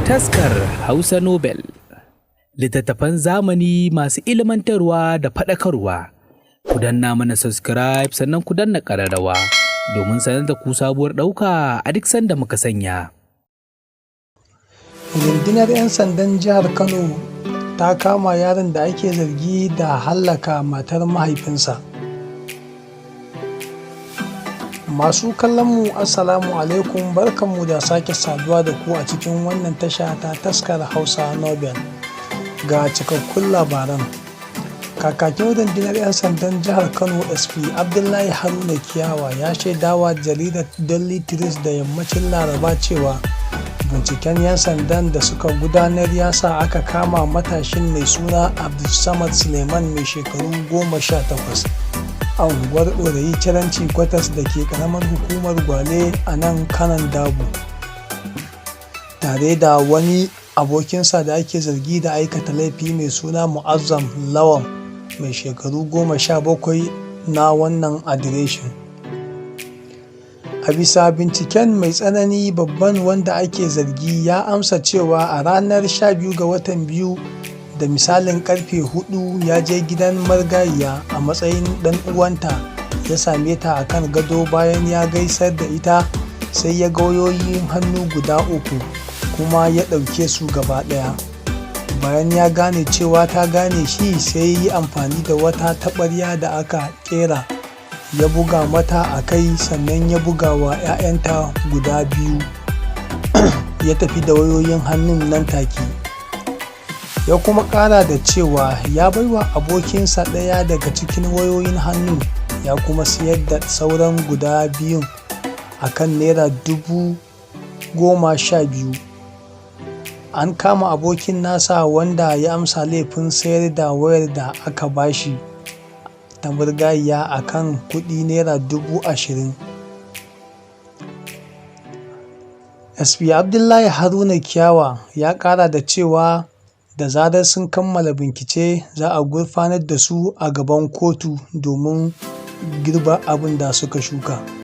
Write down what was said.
Taskar Hausa Nobel. Littattafan zamani masu ilmantarwa da faɗakarwa. Ku danna mana subscribe sannan ku danna ƙararrawa domin sanar da ku sabuwar ɗauka a duk sanda muka sanya. Rundunar 'yan sandan jihar Kano ta kama yaron da ake zargi da hallaka matar mahaifinsa. Masu kallonmu Assalamu alaikum, barkanmu da sake saduwa da ku a cikin wannan tasha ta taskar Hausa Nobel. Ga cikakkun labaran. Kakakin rundunar 'yan sandan jihar Kano SP Abdullahi Haruna Kiyawa ya shaidawa jaridar Daily Trust da yammacin Laraba cewa binciken 'yan sandan da suka gudanar ya sa aka kama matashin mai suna Abdulsamad Suleiman mai shekaru 18 a unguwar Ɗorayi Ciranci Kwatas da ke ƙaramar hukumar Gwale a nan Kanon Dabo, tare da wani abokinsa da ake zargi da aikata laifi mai suna Mu'azzam Lawan mai shekaru 17 na wannan adireshin. A bisa binciken mai tsanani, babban wanda ake zargi ya amsa cewa a ranar 12 ga watan biyu da misalin karfe 4 ya je gidan marigayya a matsayin dan uwanta, ya same ta a kan gado. Bayan ya gaisar da ita sai ya ga wayoyin hannu guda 3 kuma ya ɗauke su gaba ɗaya. Bayan ya gane cewa ta gane shi, sai yi amfani da wata taɓarya da aka ƙera ya buga mata a kai, sannan ya buga wa 'ya'yanta guda 2 ya tafi da wayoyin hannun nan take. Ya kuma ƙara da cewa ya baiwa abokinsa ɗaya daga cikin wayoyin hannun, ya kuma siyar da sauran guda 2 a kan naira 12,000. An kama abokin nasa wanda ya amsa laifin sayar da wayar da aka bashi ta murgayya a kan kuɗi naira 20,000. SP Abdullahi Haruna Kiyawa ya ƙara da cewa da zarar sun kammala bincike za a gurfanar da su a gaban kotu domin girba abin da suka shuka.